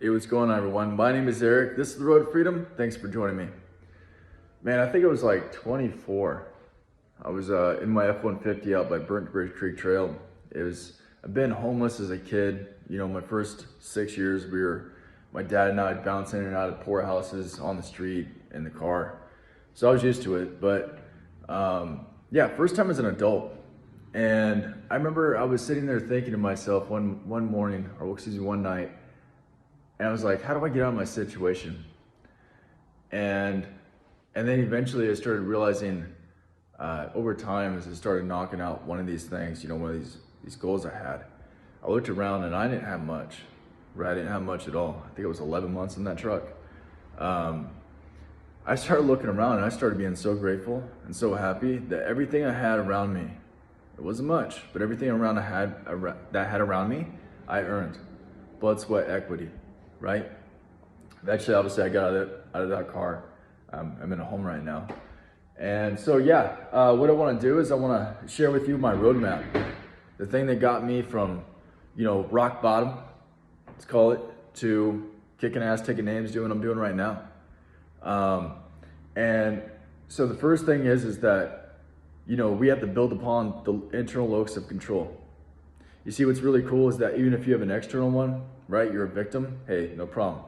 Hey, what's going on, everyone? My name is Eric. This is the Road to Freedom. Thanks for joining me. Man, I think it was like 24. I was in my F-150 out by Burnt Bridge Creek Trail. I've been homeless as a kid. You know, my first 6 years, my dad and I would bounce in and out of poor houses on the street in the car. So I was used to it. But yeah, first time as an adult. And I remember I was sitting there thinking to myself one morning, or excuse me, one night, and I was like, how do I get out of my situation? And then eventually I started realizing over time, as I started knocking out one of these things, you know, one of these goals I had, I looked around and I didn't have much, right? I didn't have much at all. I think it was 11 months in that truck. I started looking around and I started being so grateful and so happy that everything I had around me, it wasn't much, but everything that I had around me, I earned. Blood, sweat, equity. Right? Actually, obviously, I got out of that car. I'm in a home right now. And so, yeah, what I want to do is I want to share with you my roadmap. The thing that got me from, you know, rock bottom, let's call it, to kicking ass, taking names, doing what I'm doing right now. And so the first thing is that, you know, we have to build upon the internal locus of control. You see, what's really cool is that even if you have an external one, right, you're a victim, hey, no problem.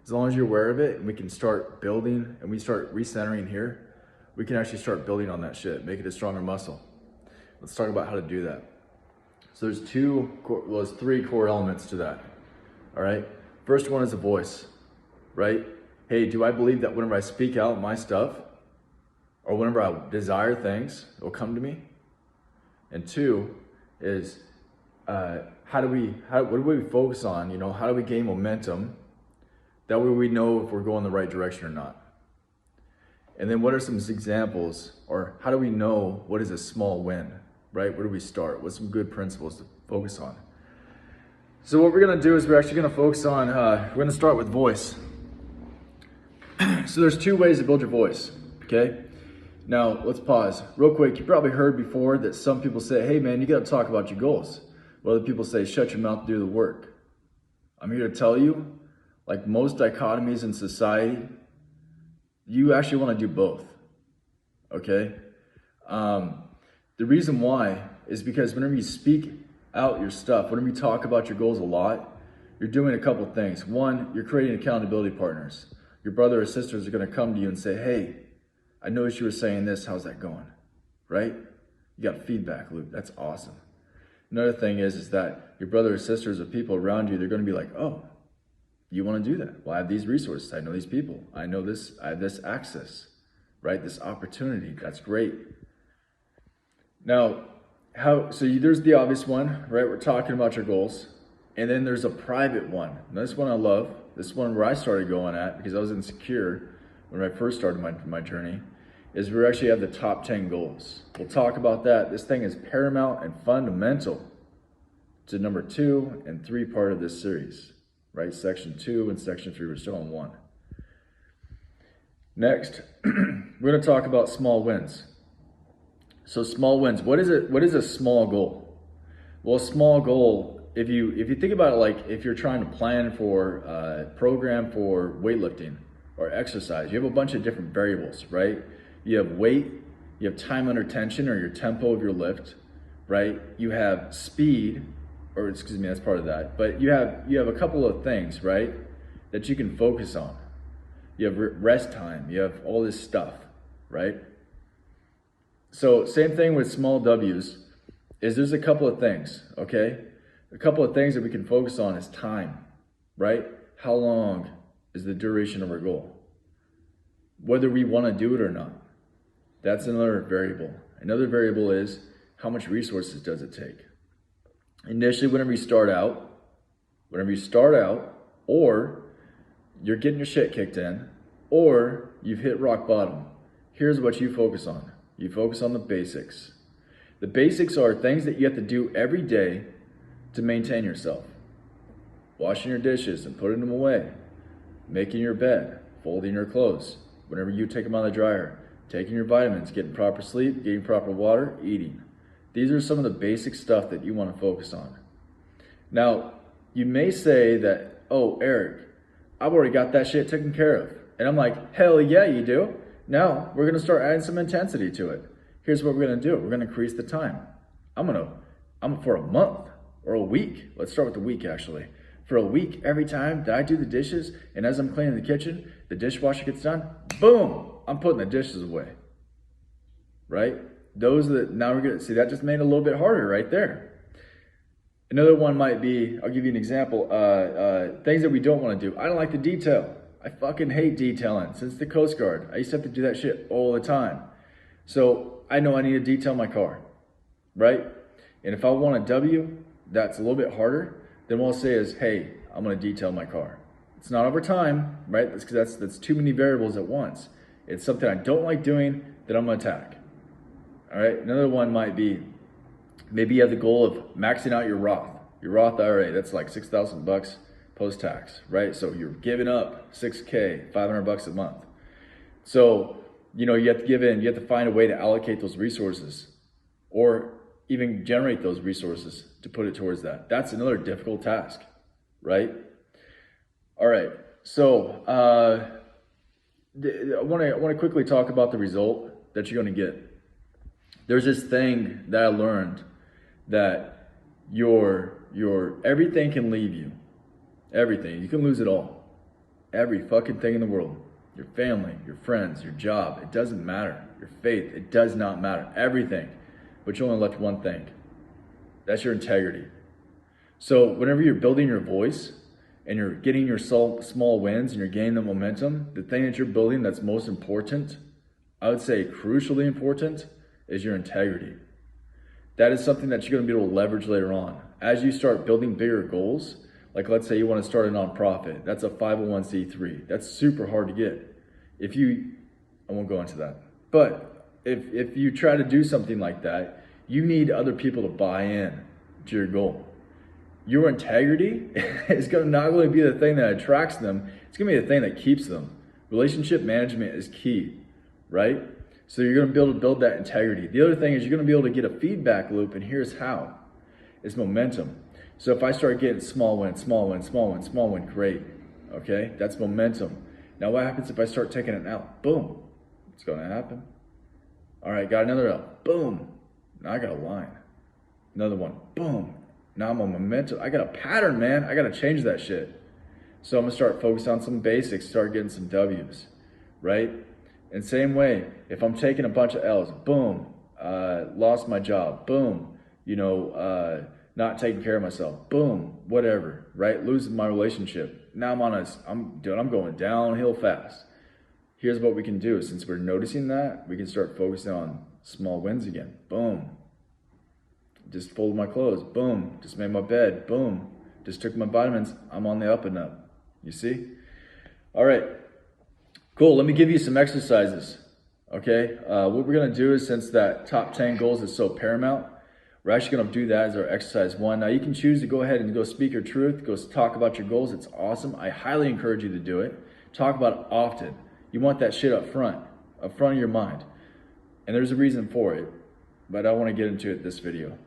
As long as you're aware of it and we can start building and we start recentering here, we can actually start building on that shit, make it a stronger muscle. Let's talk about how to do that. So there's three core elements to that, all right? First one is a voice, right? Hey, do I believe that whenever I speak out my stuff or whenever I desire things, it will come to me? And two is, what do we focus on? You know, how do we gain momentum? That way we know if we're going the right direction or not. And then what are some examples, or how do we know what is a small win, right? Where do we start? What's some good principles to focus on? So what we're gonna do is we're actually gonna focus on, we're gonna start with voice. So there's two ways to build your voice, okay? Now let's pause real quick. You probably heard before that some people say, hey man, you gotta talk about your goals. Other people say, shut your mouth, do the work. I'm here to tell you, like most dichotomies in society, you actually want to do both, okay? The reason why is because whenever you speak out your stuff, whenever you talk about your goals a lot, you're doing a couple things. One, you're creating accountability partners. Your brother or sisters are going to come to you and say, hey, I noticed you were saying this, how's that going, right? You got a feedback loop, that's awesome. Another thing is that your brother or sisters or people around you, they're going to be like, oh, you want to do that? Well, I have these resources. I know these people. I know this. I have this access, right? This opportunity. That's great. Now, there's the obvious one, right? We're talking about your goals. And then there's a private one. Now, this one I love. This one where I started going at because I was insecure when I first started my journey. Is we actually have the top 10 goals. We'll talk about that. This thing is paramount and fundamental to number 2 and 3 part of this series, right? Section 2 and section 3, we're still on 1. Next, we're gonna talk about small wins. So small wins, what is a small goal? Well, a small goal, if you think about it, like if you're trying to plan for a program for weightlifting or exercise, you have a bunch of different variables, right? You have weight, you have time under tension or your tempo of your lift, right? You have speed, or excuse me, that's part of that. But you have a couple of things, right, that you can focus on. You have rest time, you have all this stuff, right? So same thing with small W's, is there's a couple of things, okay? A couple of things that we can focus on is time, right? How long is the duration of our goal? Whether we want to do it or not. That's another variable. Another variable is how much resources does it take? Initially, whenever you start out, or you're getting your shit kicked in, or you've hit rock bottom, here's what you focus on. You focus on the basics. The basics are things that you have to do every day to maintain yourself. Washing your dishes and putting them away, making your bed, folding your clothes, whenever you take them out of the dryer, taking your vitamins, getting proper sleep, getting proper water, eating. These are some of the basic stuff that you want to focus on. Now, you may say that oh, Eric, I've already got that shit taken care of. And I'm like, hell yeah, you do. Now we're gonna start adding some intensity to it. Here's what we're gonna do. We're gonna increase the time. I'm for a month or a week. Let's start with the week actually. For a week, every time that I do the dishes and as I'm cleaning the kitchen, the dishwasher gets done, boom, I'm putting the dishes away, right? Those that now we're gonna see that just made it a little bit harder right there. Another one might be, I'll give you an example, things that we don't wanna do. I don't like the detail. I fucking hate detailing. Since the Coast Guard, I used to have to do that shit all the time. So I know I need to detail my car, right? And if I want a W, that's a little bit harder, then what I'll say is, hey, I'm gonna detail my car. It's not over time, right? That's because that's too many variables at once. It's something I don't like doing that I'm gonna attack. All right, another one might be, maybe you have the goal of maxing out your Roth IRA, that's like $6,000 post-tax, right? So you're giving up $6K, $500 a month. So, you have to give in, you have to find a way to allocate those resources or even generate those resources to put it towards that. That's another difficult task, right? All right, so I want to quickly talk about the result that you're going to get. There's this thing that I learned that your everything can leave you. Everything. You can lose it all. Every fucking thing in the world. Your family, your friends, your job. It doesn't matter. Your faith. It does not matter. Everything. But you're only left one thing. That's your integrity. So whenever you're building your voice and you're getting your small wins and you're gaining the momentum, the thing that you're building that's most important, I would say crucially important, is your integrity. That is something that you're going to be able to leverage later on. As you start building bigger goals, like let's say you want to start a nonprofit, that's a 501c3. That's super hard to get. I won't go into that. But if you try to do something like that, you need other people to buy in to your goal. Your integrity is going to not only be the thing that attracts them, it's going to be the thing that keeps them. Relationship management is key, right? So you're going to be able to build that integrity. The other thing is you're going to be able to get a feedback loop, and here's how. It's momentum. So if I start getting small win, great, okay? That's momentum. Now what happens if I start taking it out? Boom, it's going to happen. All right, got another L, boom. Now I got a line. Another one, boom. Now I'm on momentum. I got a pattern, man. I got to change that shit. So I'm going to start focusing on some basics, start getting some W's, right? And same way, if I'm taking a bunch of L's, boom, lost my job, boom, not taking care of myself, boom, whatever, right? Losing my relationship. Now I'm going downhill fast. Here's what we can do. Since we're noticing that, we can start focusing on small wins again. Boom. Just folded my clothes, boom. Just made my bed, boom. Just took my vitamins, I'm on the up and up. You see? All right. Cool, let me give you some exercises, okay? What we're gonna do is, since that top 10 goals is so paramount, we're actually gonna do that as our exercise 1. Now you can choose to go ahead and go speak your truth, go talk about your goals, it's awesome. I highly encourage you to do it. Talk about it often. You want that shit up front of your mind. And there's a reason for it, but I wanna get into it this video.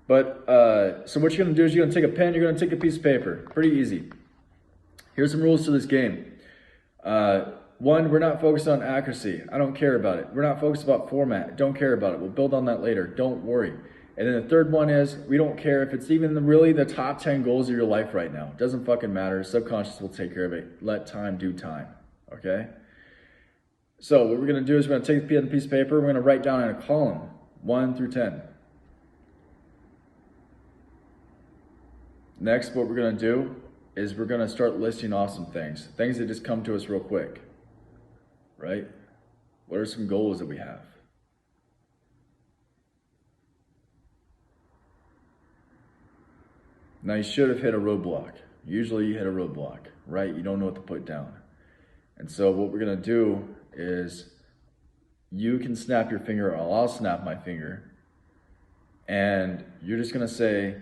But, so what you're gonna do is you're gonna take a pen, you're gonna take a piece of paper, pretty easy. Here's some rules to this game. 1, we're not focused on accuracy. I don't care about it. We're not focused about format. Don't care about it. We'll build on that later. Don't worry. And then the third one is, we don't care if it's even really the top 10 goals of your life right now. It doesn't fucking matter. Subconscious will take care of it. Let time do time, okay? So what we're gonna do is we're gonna take a piece of paper, we're gonna write down in a column, 1 through 10. Next, what we're gonna do is we're gonna start listing off some things that just come to us real quick. Right? What are some goals that we have? Now you should have hit a roadblock. Usually you hit a roadblock, right? You don't know what to put down. And so what we're gonna do is you can snap your finger, or I'll snap my finger, and you're just gonna say,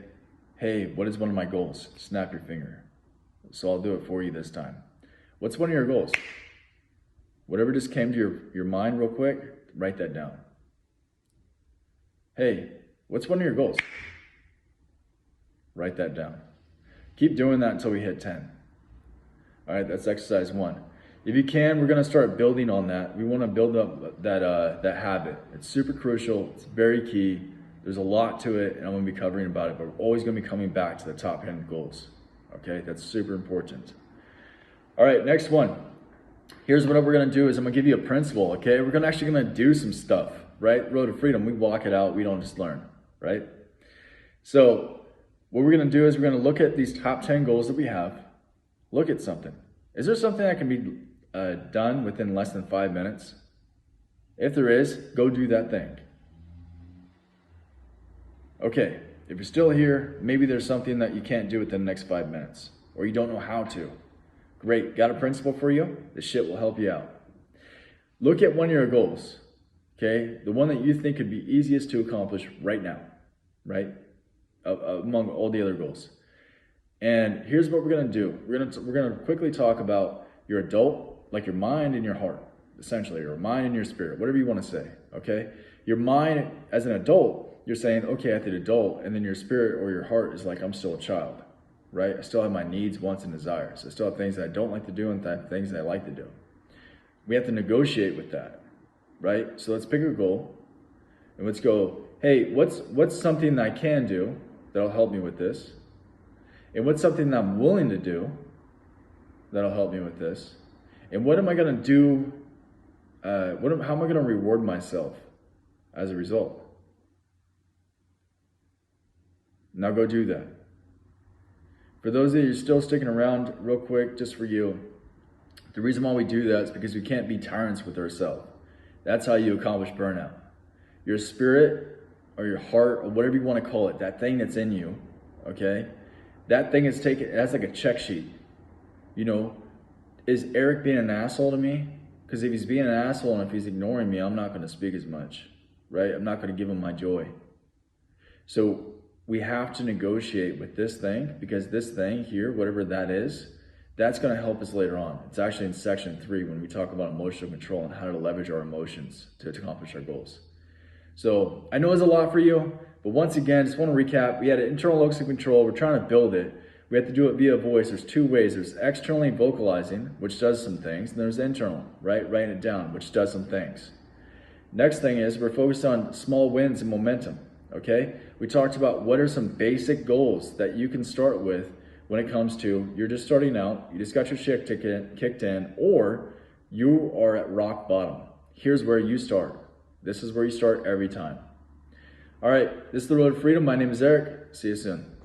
hey, what is one of my goals? Snap your finger. So I'll do it for you this time. What's one of your goals? Whatever just came to your mind real quick, write that down. Hey, what's one of your goals? Write that down. Keep doing that until we hit 10. All right, that's exercise 1. If you can, we're gonna start building on that. We wanna build up that habit. It's super crucial, it's very key. There's a lot to it, and I'm gonna be covering about it, but we're always gonna be coming back to the top 10 goals. Okay, that's super important. All right, next one. Here's what we're gonna do is I'm gonna give you a principle, okay? We're actually gonna do some stuff, right? Road to Freedom, we walk it out, we don't just learn, right? So what we're gonna do is we're gonna look at these top 10 goals that we have, look at something. Is there something that can be done within less than 5 minutes? If there is, go do that thing. Okay, if you're still here, maybe there's something that you can't do within the next 5 minutes, or you don't know how to. Great, got a principle for you? This shit will help you out. Look at one of your goals, okay? The one that you think could be easiest to accomplish right now, right? Among all the other goals. And here's what we're gonna do. We're gonna quickly talk about your adult, like your mind and your heart, essentially, your mind and your spirit, whatever you wanna say, okay? Your mind, as an adult, you're saying, okay, at the adult, and then your spirit or your heart is like, I'm still a child, right? I still have my needs, wants, and desires. I still have things that I don't like to do and things that I like to do. We have to negotiate with that, right? So let's pick a goal, and let's go, hey, what's something that I can do that'll help me with this? And what's something that I'm willing to do that'll help me with this? And what am I gonna do, how am I gonna reward myself as a result? Now go do that. For those of you who are still sticking around, real quick, just for you, the reason why we do that is because we can't be tyrants with ourselves. That's how you accomplish burnout. Your spirit or your heart or whatever you want to call it, that thing that's in you, okay? That thing is taken, that's like a check sheet. You know, is Eric being an asshole to me? Because if he's being an asshole and if he's ignoring me, I'm not going to speak as much, right? I'm not going to give him my joy. So we have to negotiate with this thing, because this thing here, whatever that is, that's going to help us later on. It's actually in section 3 when we talk about emotional control and how to leverage our emotions to accomplish our goals. So I know it's a lot for you, but once again, just want to recap. We had an internal locus of control. We're trying to build it. We have to do it via voice. There's 2 ways. There's externally vocalizing, which does some things, and there's internal, right? Writing it down, which does some things. Next thing is we're focused on small wins and momentum, okay? We talked about what are some basic goals that you can start with when it comes to you're just starting out, you just got your shit kicked in, or you are at rock bottom. Here's where you start. This is where you start every time. All right, this is the Road to Freedom. My name is Eric. See you soon.